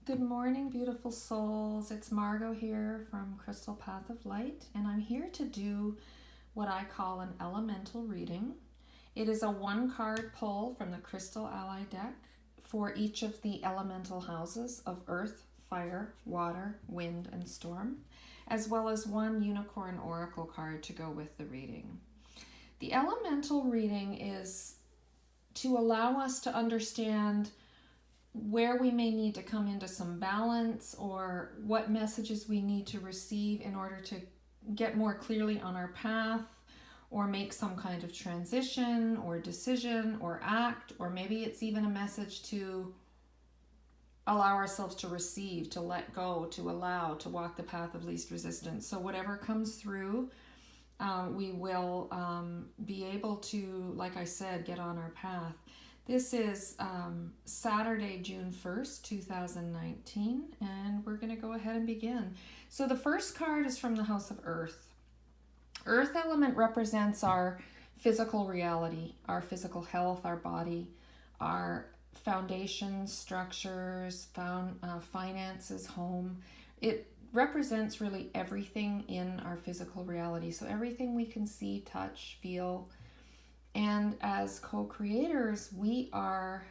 Good morning, beautiful souls. It's Margot here from Crystal Path of Light, and I'm here to do what I call an elemental reading. It is a one card pull from the Crystal Ally deck for each of the elemental houses of earth, fire, water, wind, and storm, as well as one unicorn oracle card to go with the reading. The elemental reading is to allow us to understand where we may need to come into some balance or what messages we need to receive in order to get more clearly on our path or make some kind of transition or decision or act, or maybe it's even a message to allow ourselves to receive, to let go, to allow, to walk the path of least resistance. So whatever comes through, we will be able to, like I said, get on our path. This is Saturday, June 1st, 2019, and we're going to go ahead and begin. So the first card is from the House of Earth. Earth element represents our physical reality, our physical health, our body, our foundations, structures, finances, home. It represents really everything in our physical reality. So everything we can see, touch, feel. And as co-creators, we are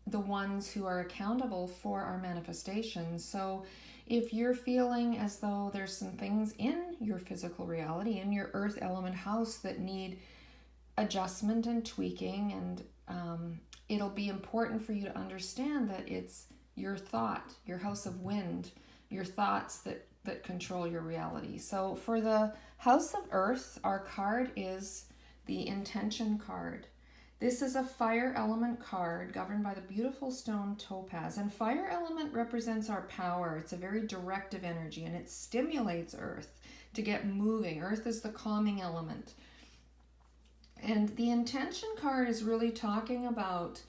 the ones who are accountable for our manifestations. So if you're feeling as though there's some things in your physical reality, in your earth element house that need adjustment and tweaking, and it'll be important for you to understand that it's your thought, your house of wind, your thoughts that control your reality. So for the House of Earth, our card is the Intention card. This is a fire element card governed by the beautiful stone topaz. And fire element represents our power. It's a very directive energy, and it stimulates earth to get moving. Earth is the calming element. And the Intention card is really talking about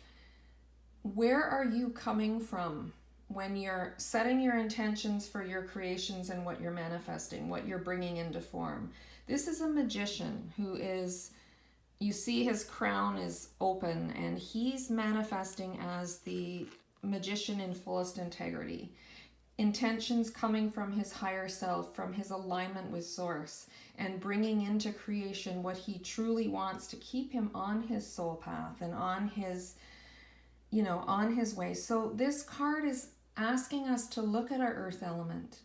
where are you coming from when you're setting your intentions for your creations and what you're manifesting, what you're bringing into form. This is a magician who is, you see his crown is open, and he's manifesting as the magician in fullest integrity. Intentions coming from his higher self, from his alignment with source, and bringing into creation what he truly wants to keep him on his soul path and on his, on his way. So this card is asking us to look at our earth element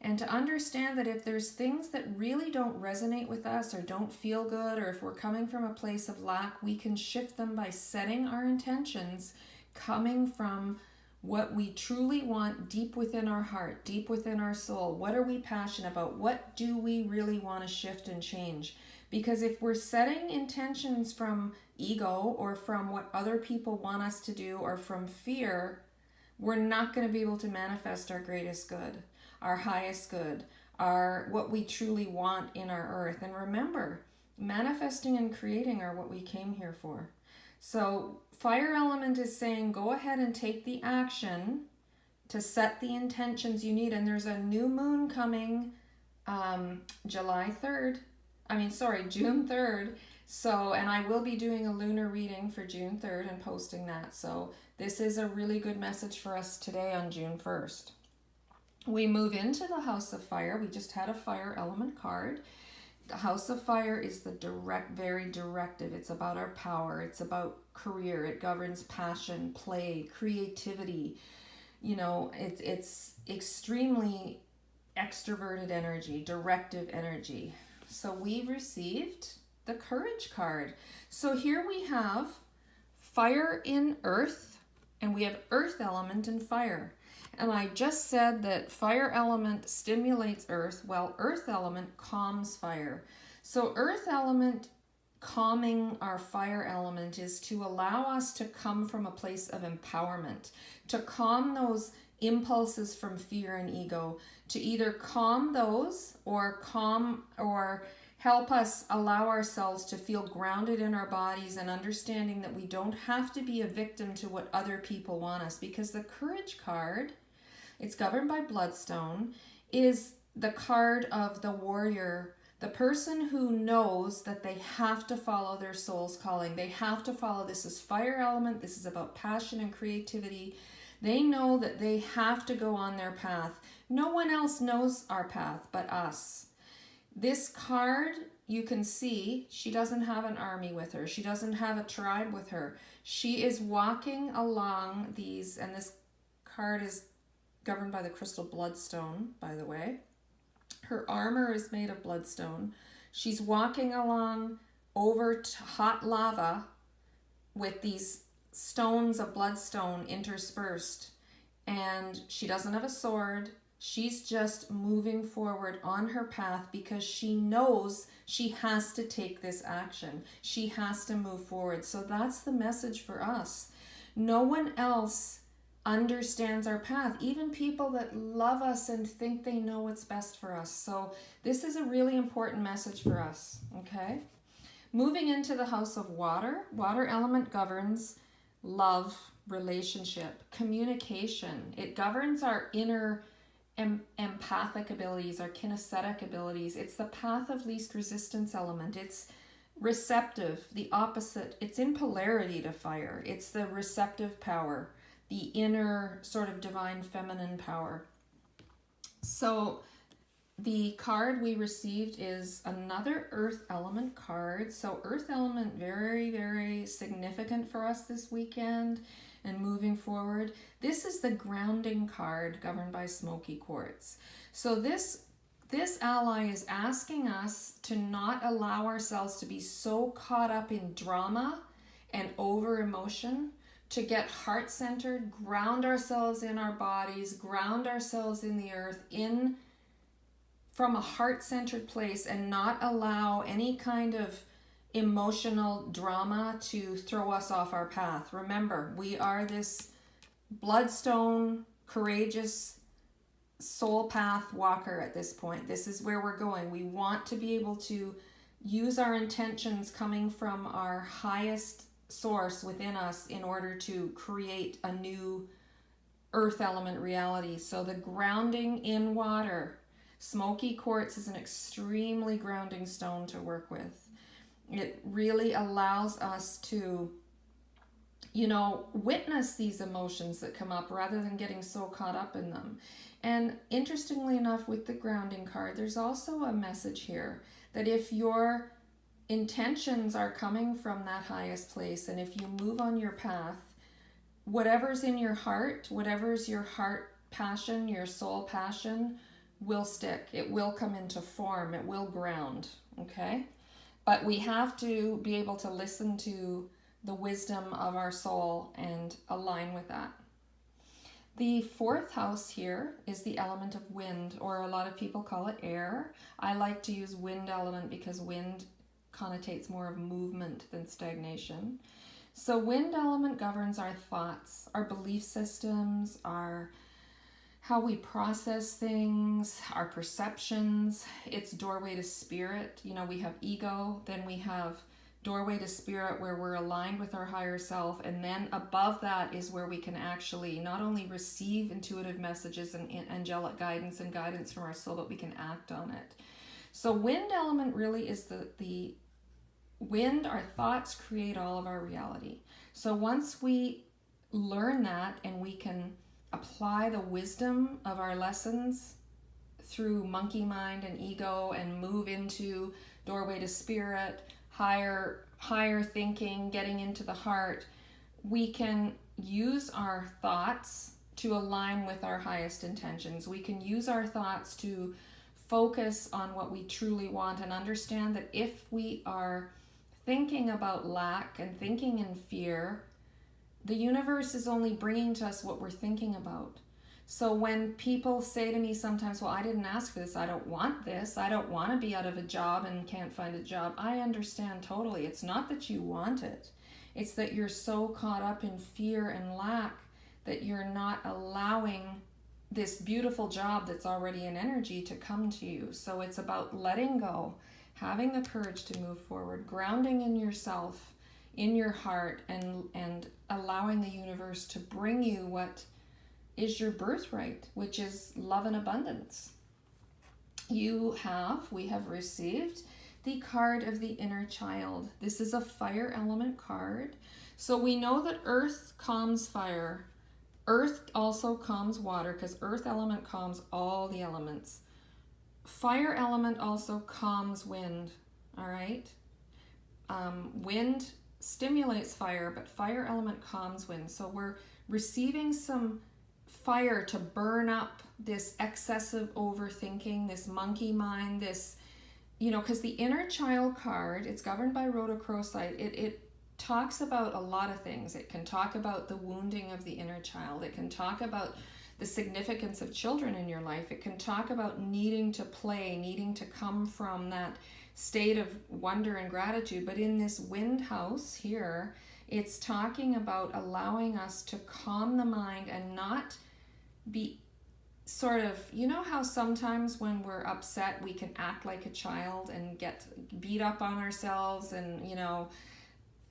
and to understand that if there's things that really don't resonate with us or don't feel good, or if we're coming from a place of lack, we can shift them by setting our intentions coming from what we truly want deep within our heart, deep within our soul. What are we passionate about? What do we really want to shift and change? Because if we're setting intentions from ego or from what other people want us to do or from fear, we're not going to be able to manifest our greatest good, our highest good, our what we truly want in our earth. And remember, manifesting and creating are what we came here for. So fire element is saying go ahead and take the action to set the intentions you need. And there's a new moon coming June 3rd. So, and I will be doing a lunar reading for June 3rd and posting that. So this is a really good message for us today on June 1st. We move into the House of Fire. We just had a fire element card. The House of Fire is the very directive. It's about our power. It's about career. It governs passion, play, creativity. It's extremely extroverted energy, directive energy. So we received the Courage card. So here we have fire in earth, and we have earth element in fire. And I just said that fire element stimulates earth, while earth element calms fire. So earth element calming our fire element is to allow us to come from a place of empowerment, to calm those impulses from fear and ego, to either calm those or help us allow ourselves to feel grounded in our bodies and understanding that we don't have to be a victim to what other people want us. Because the Courage card, it's governed by Bloodstone, is the card of the warrior, the person who knows that they have to follow their soul's calling. They have to follow. This is fire element. This is about passion and creativity. They know that they have to go on their path. No one else knows our path but us. This card, you can see, she doesn't have an army with her. She doesn't have a tribe with her. She is walking along these, and this card is governed by the crystal bloodstone, by the way. Her armor is made of bloodstone. She's walking along over hot lava with these stones of bloodstone interspersed. And she doesn't have a sword. She's just moving forward on her path because she knows she has to take this action. She has to move forward. So that's the message for us. No one else understands our path, even people that love us and think they know what's best for us. So this is a really important message for us, okay? Moving into the house of water, water element governs love, relationship, communication. It governs our inner empathic abilities, our kinesthetic abilities. It's the path of least resistance element. It's receptive, the opposite. It's in polarity to fire. It's the receptive power, the inner sort of divine feminine power. So the card we received is another earth element card. So earth element, very, very significant for us this weekend and moving forward. This is the grounding card governed by smoky quartz. So this ally is asking us to not allow ourselves to be so caught up in drama and over emotion, to get heart-centered, ground ourselves in our bodies, ground ourselves in the earth, from a heart-centered place, and not allow any kind of emotional drama to throw us off our path. Remember, we are this bloodstone, courageous soul path walker at this point. This is where we're going. We want to be able to use our intentions coming from our highest source within us in order to create a new earth element reality. So the grounding in water, smoky quartz is an extremely grounding stone to work with. It really allows us to, witness these emotions that come up rather than getting so caught up in them. And interestingly enough, with the grounding card, there's also a message here that if your intentions are coming from that highest place, and if you move on your path, whatever's in your heart, whatever's your heart passion, your soul passion, will stick. It will come into form. It will ground, okay? But we have to be able to listen to the wisdom of our soul and align with that. The fourth house here is the element of wind, or a lot of people call it air. I like to use wind element because wind connotates more of movement than stagnation. So wind element governs our thoughts, our belief systems, how we process things, our perceptions. It's doorway to spirit. We have ego, then we have doorway to spirit where we're aligned with our higher self, and then above that is where we can actually not only receive intuitive messages and angelic guidance and guidance from our soul, but we can act on it. So wind element really is the wind. Our thoughts create all of our reality. So once we learn that and we can apply the wisdom of our lessons through monkey mind and ego and move into doorway to spirit, higher thinking, getting into the heart, we can use our thoughts to align with our highest intentions. We can use our thoughts to focus on what we truly want and understand that if we are thinking about lack and thinking in fear, the universe is only bringing to us what we're thinking about. So when people say to me sometimes, well, I didn't ask for this, I don't want this, I don't want to be out of a job and can't find a job, I understand totally. It's not that you want it. It's that you're so caught up in fear and lack that you're not allowing this beautiful job that's already in energy to come to you. So it's about letting go, having the courage to move forward, grounding in yourself, in your heart, and allowing the universe to bring you what is your birthright, which is love and abundance. We have received the card of the inner child. This is a fire element card. So we know that earth calms fire, Earth also calms water because earth element calms all the elements. Fire element also calms wind, all right? Wind stimulates fire, but fire element calms wind. So we're receiving some fire to burn up this excessive overthinking, this monkey mind, this, because the inner child card, it's governed by rhodochrosite. It talks about a lot of things. It can talk about the wounding of the inner child. It can talk about the significance of children in your life. It can talk about needing to play, needing to come from that state of wonder and gratitude. But in this wind house here, it's talking about allowing us to calm the mind and not be sort of, how sometimes when we're upset we can act like a child and get beat up on ourselves, and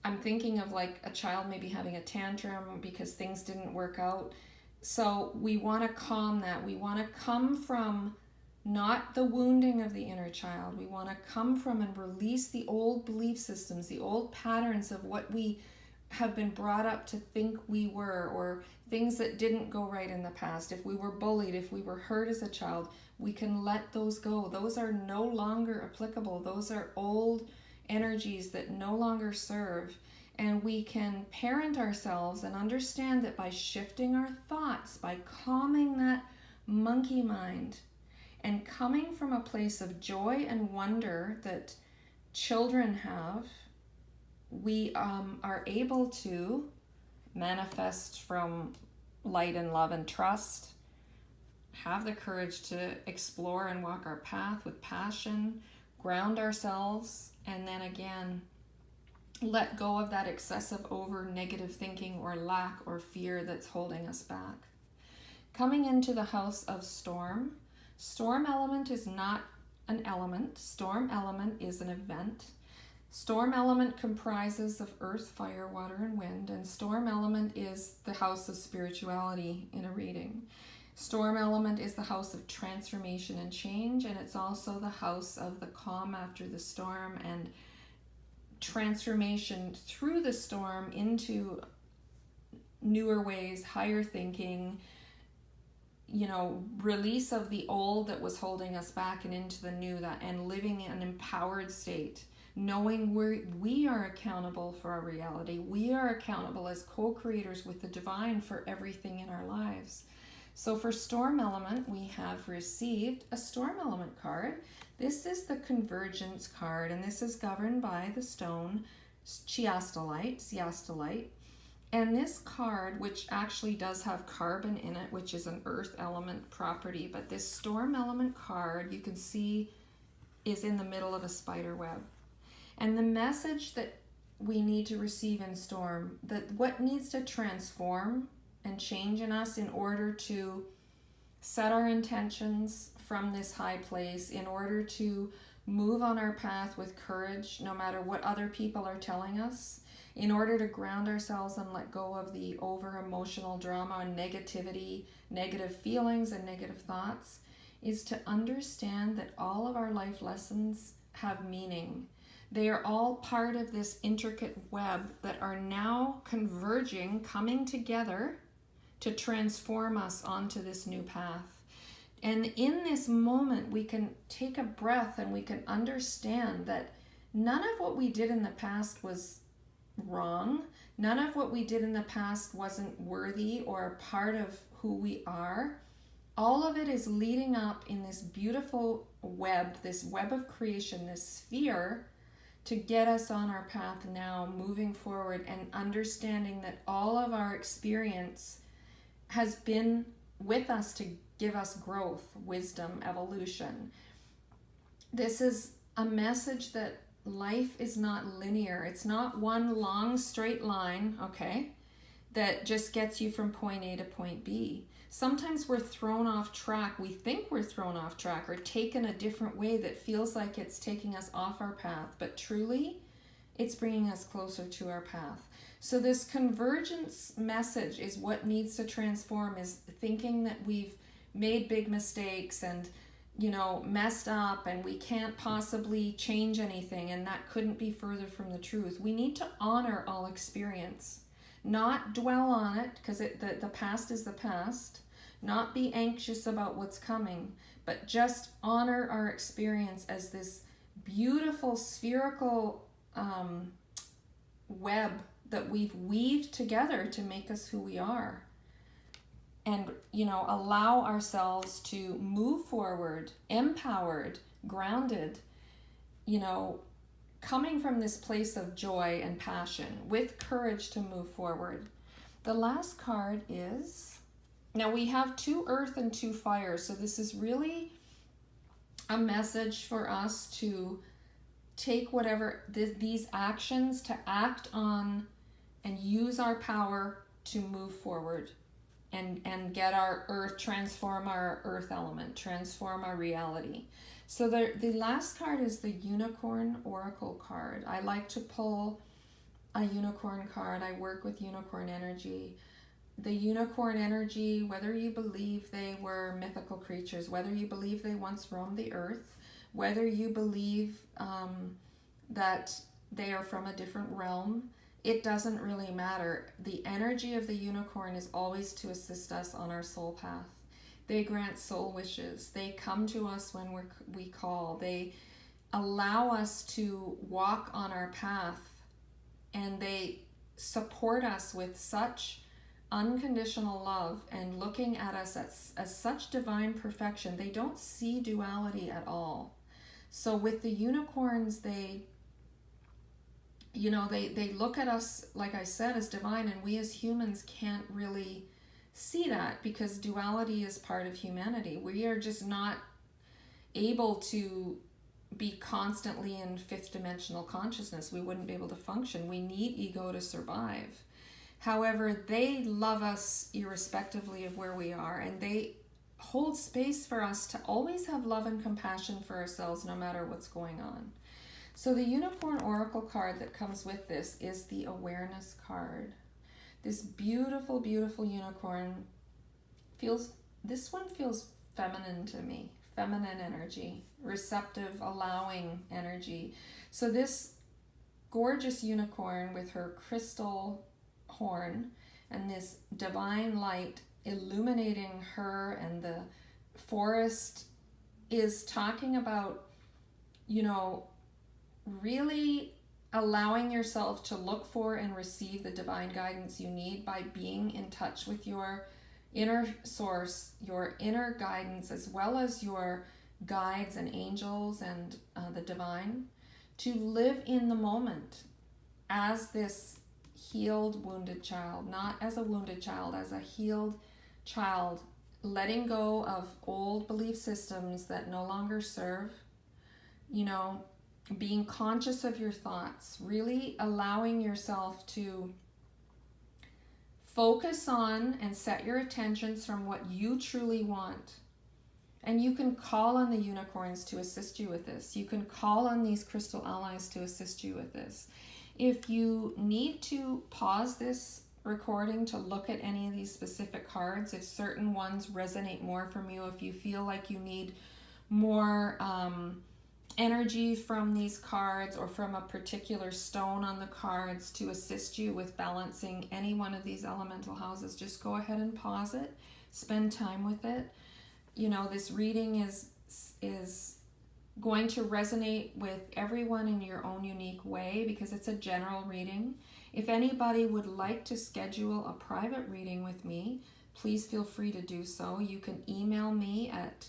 I'm thinking of like a child maybe having a tantrum because things didn't work out. So we want to calm that. We want to come from not the wounding of the inner child. We want to come from and release the old belief systems, the old patterns of what we have been brought up to think we were, or things that didn't go right in the past. If we were bullied, if we were hurt as a child, we can let those go. Those are no longer applicable. Those are old energies that no longer serve. And we can parent ourselves and understand that by shifting our thoughts, by calming that monkey mind, and coming from a place of joy and wonder that children have, we are able to manifest from light and love and trust, have the courage to explore and walk our path with passion, ground ourselves, and then again, let go of that excessive over negative thinking or lack or fear that's holding us back. Coming into the house of storm. Storm element is not an element. Storm element is an event. Storm element comprises of earth, fire, water, and wind, and storm element is the house of spirituality in a reading. Storm element is the house of transformation and change, and it's also the house of the calm after the storm and transformation through the storm into newer ways, higher thinking, release of the old that was holding us back and into the new, that and living in an empowered state, knowing we are accountable for our reality. We are accountable as co-creators with the divine for everything in our lives. So for storm element, we have received a storm element card. This is the convergence card, and this is governed by the stone chiastolite. And this card, which actually does have carbon in it, which is an earth element property, but this storm element card, you can see, is in the middle of a spider web. And the message that we need to receive in storm, that what needs to transform and change in us in order to set our intentions from this high place, in order to move on our path with courage, no matter what other people are telling us, in order to ground ourselves and let go of the over emotional drama and negativity, negative feelings and negative thoughts, is to understand that all of our life lessons have meaning. They are all part of this intricate web that are now converging, coming together to transform us onto this new path. And in this moment, we can take a breath and we can understand that none of what we did in the past was wrong. None of what we did in the past wasn't worthy or a part of who we are. All of it is leading up in this beautiful web, this web of creation, this sphere, to get us on our path now, moving forward and understanding that all of our experience has been with us to give us growth, wisdom, evolution. This is a message that life is not linear. It's not one long straight line, okay, that just gets you from point A to point B. Sometimes we're thrown off track. We think we're thrown off track or taken a different way that feels like it's taking us off our path, but truly it's bringing us closer to our path. So this convergence message is what needs to transform, is thinking that we've made big mistakes and messed up and we can't possibly change anything, and that couldn't be further from the truth. We need to honor all experience. Not dwell on it, because the past is the past. Not be anxious about what's coming, but just honor our experience as this beautiful spherical web that we've weaved together to make us who we are. And, allow ourselves to move forward, empowered, grounded, coming from this place of joy and passion with courage to move forward. The last card is, now we have 2 earth and 2 fire, so this is really a message for us to take whatever these actions to act on and use our power to move forward and get our earth, transform our earth element, transform our reality. So the last card is the Unicorn Oracle card. I like to pull a unicorn card. I work with unicorn energy. The unicorn energy, whether you believe they were mythical creatures, whether you believe they once roamed the earth, whether you believe that they are from a different realm, it doesn't really matter. The energy of the unicorn is always to assist us on our soul path. They grant soul wishes. They come to us when we call. They allow us to walk on our path, and they support us with such unconditional love and looking at us as such divine perfection. They don't see duality at all. So with the unicorns, they look at us, like I said, as divine, and we as humans can't really see that because duality is part of humanity. We are just not able to be constantly in 5th dimensional consciousness. We wouldn't be able to function. We need ego to survive. However, they love us irrespectively of where we are, and they hold space for us to always have love and compassion for ourselves no matter what's going on. So the Unicorn Oracle card that comes with this is the Awareness card. This beautiful, beautiful unicorn feels feminine to me, feminine energy, receptive, allowing energy. So this gorgeous unicorn with her crystal horn and this divine light illuminating her and the forest is talking about, really allowing yourself to look for and receive the divine guidance you need by being in touch with your inner source, your inner guidance, as well as your guides and angels and the divine, to live in the moment as this healed, wounded child, not as a wounded child, as a healed child, letting go of old belief systems that no longer serve, being conscious of your thoughts, really allowing yourself to focus on and set your attentions from what you truly want. And you can call on the unicorns to assist you with this. You can call on these crystal allies to assist you with this. If you need to pause this recording to look at any of these specific cards, if certain ones resonate more from you, if you feel like you need more energy from these cards or from a particular stone on the cards to assist you with balancing any one of these elemental houses, just go ahead and pause it, spend time with it. This reading is going to resonate with everyone in your own unique way because it's a general reading. If anybody would like to schedule a private reading with me, please feel free to do so. You can email me at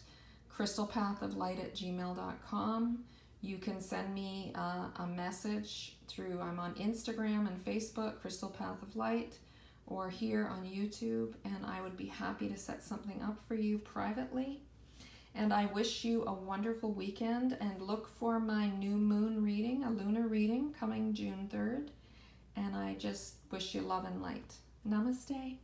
crystalpathoflight@gmail.com. You can send me a message through, I'm on Instagram and Facebook, Crystal Path of Light, or here on YouTube, and I would be happy to set something up for you privately. And I wish you a wonderful weekend, and look for my new moon reading, a lunar reading, coming June 3rd. And I just wish you love and light. Namaste.